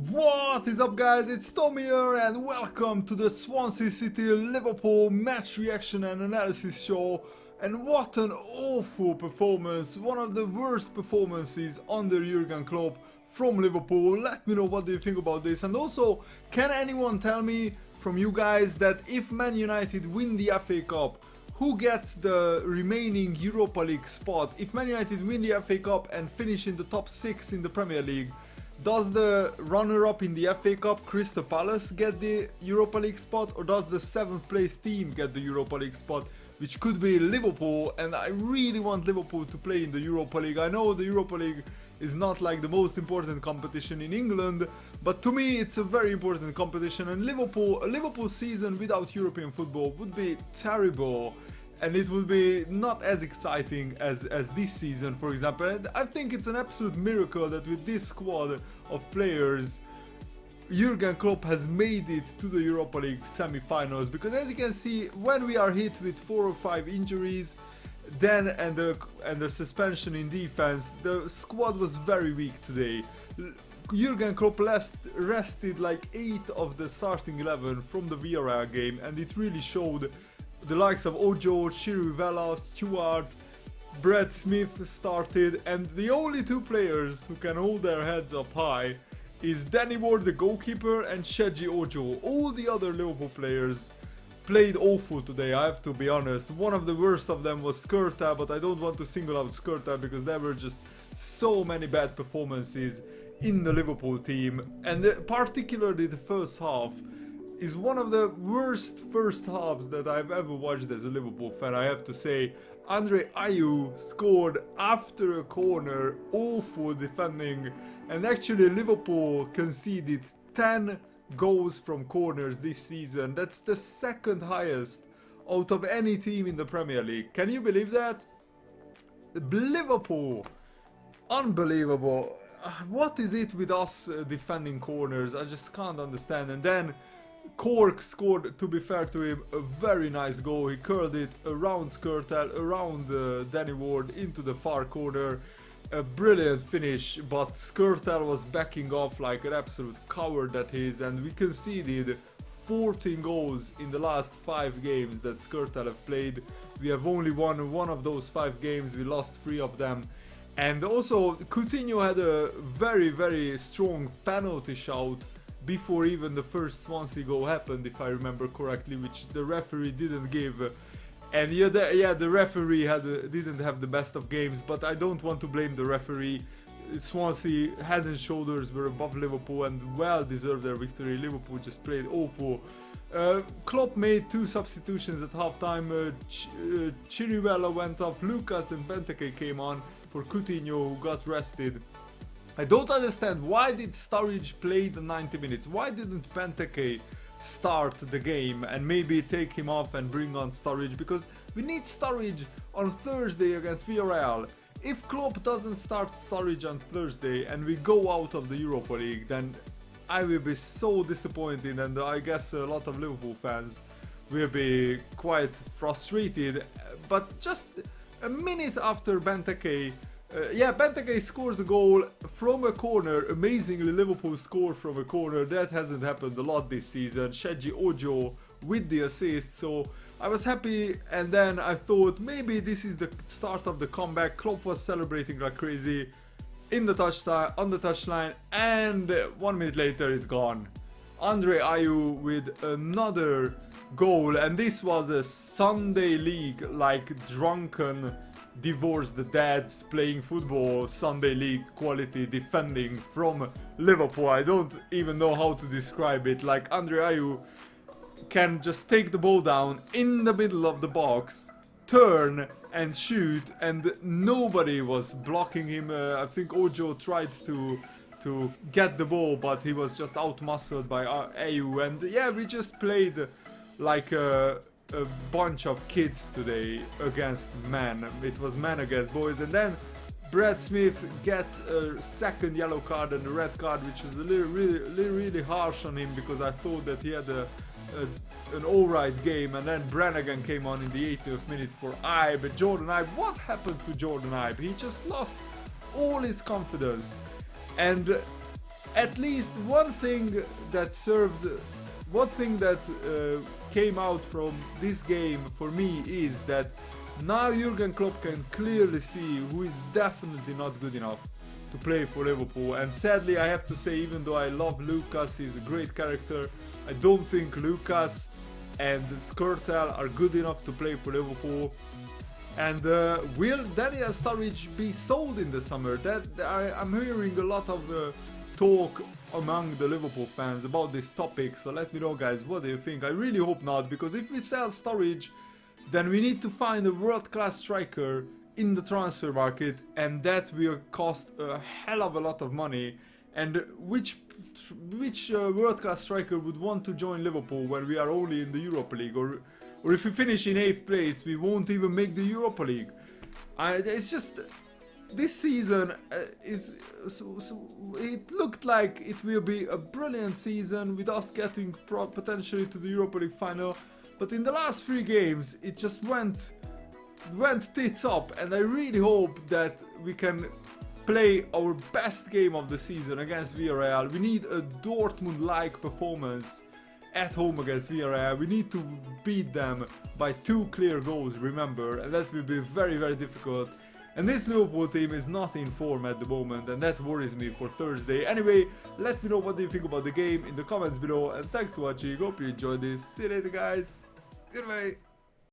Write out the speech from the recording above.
What is up, guys? It's Tommy here and welcome to the Swansea City Liverpool match reaction and analysis show. And what an awful performance, one of the worst performances under Jurgen Klopp from Liverpool. Let me know what do you think about this, and also can anyone tell me from you guys that if Man United win the FA Cup, who gets the remaining Europa League spot? If Man United win the FA Cup and finish in the top 6 in the Premier League, does the runner-up in the FA Cup, Crystal Palace, get the Europa League spot, or does the 7th place team get the Europa League spot, which could be Liverpool? And I really want Liverpool to play in the Europa League. I know the Europa League is not like the most important competition in England, but to me it's a very important competition, and a Liverpool season without European football would be terrible. And it would be not as exciting as this season, for example. And I think it's an absolute miracle that with this squad of players, Jurgen Klopp has made it to the Europa League semi-finals. Because as you can see, when we are hit with 4 or 5 injuries, then and the suspension in defense, the squad was very weak today. Jurgen Klopp rested like 8 of the starting 11 from the Villarreal game, and it really showed. The likes of Ayew, Chirivella, Stewart, Brad Smith started, and the only 2 players who can hold their heads up high is Danny Ward, the goalkeeper, and Sheji Ayew. All the other Liverpool players played awful today, I have to be honest. One of the worst of them was Skirta, but I don't want to single out Skirta because there were just so many bad performances in the Liverpool team, and particularly the first half is one of the worst first halves that I've ever watched as a Liverpool fan, I have to say. Ayew scored after a corner, awful defending, and actually Liverpool conceded 10 goals from corners this season. That's the 2nd highest out of any team in the Premier League. Can you believe that? Liverpool, unbelievable. What is it with us defending corners? I just can't understand. And then Cork scored, to be fair to him, a very nice goal. He curled it around Skirtel, around Danny Ward into the far corner. A brilliant finish, but Skirtel was backing off like an absolute coward that he is, and we conceded 14 goals in the last 5 games that Skirtel have played. We have only won one of those 5 games, we lost 3 of them. And also Coutinho had a very strong penalty shout before even the first Swansea goal happened, if I remember correctly, which the referee didn't give. And the referee didn't have the best of games, but I don't want to blame the referee. Swansea head and shoulders were above Liverpool and well deserved their victory. Liverpool just played awful. Klopp made 2 substitutions at halftime. Chirivella went off, Lucas and Benteke came on for Coutinho, who got rested. I don't understand, why did Sturridge play the 90 minutes? Why didn't Benteke start the game and maybe take him off and bring on Sturridge? Because we need Sturridge on Thursday against Villarreal. If Klopp doesn't start Sturridge on Thursday and we go out of the Europa League, then I will be so disappointed, and I guess a lot of Liverpool fans will be quite frustrated. But just a minute after Benteke, Benteke scores a goal from a corner. Amazingly, Liverpool scored from a corner. That hasn't happened a lot this season. Sheji Ayew with the assist, so I was happy. And then I thought maybe this is the start of the comeback. Klopp was celebrating like crazy in the on the touchline, and 1 minute later it's gone. Ayew with another goal, and this was a Sunday League like drunken divorced dads playing football, Sunday League quality defending from Liverpool. I don't even know how to describe it. Like Ayew can just take the ball down in the middle of the box, turn and shoot, and nobody was blocking him. I think Ayew tried to get the ball, but he was just out-muscled by Ayew. And yeah, we just played like a bunch of kids today against men. It was men against boys. And then Brad Smith gets a 2nd yellow card and a red card, which was a really harsh on him, because I thought that he had an alright game. And then Brannigan came on in the 80th minute for Ayew. But Jordan Ayew, what happened to Jordan Ayew? He just lost all his confidence. And at least one thing that came out from this game for me is that now Jurgen Klopp can clearly see who is definitely not good enough to play for Liverpool. And sadly, I have to say, even though I love Lucas, he's a great character, I don't think Lucas and Skrtel are good enough to play for Liverpool. And will Daniel Sturridge be sold in the summer? I'm hearing a lot of talk among the Liverpool fans about this topic, so let me know, guys, what do you think? I really hope not, because if we sell Sturridge, then we need to find a world-class striker in the transfer market, and that will cost a hell of a lot of money. And which world-class striker would want to join Liverpool when we are only in the Europa League, or if we finish in 8th place, we won't even make the Europa League. It's just, this season it looked like it will be a brilliant season with us getting potentially to the Europa League final, but in the last 3 games it just went tits up, and I really hope that we can play our best game of the season against Villarreal. We need a Dortmund-like performance at home against Villarreal. We need to beat them by 2 clear goals, remember, and that will be very, very difficult. And this Liverpool team is not in form at the moment, and that worries me for Thursday. Anyway, let me know what you think about the game in the comments below, and thanks for watching. Hope you enjoyed this. See you later, guys. Goodbye.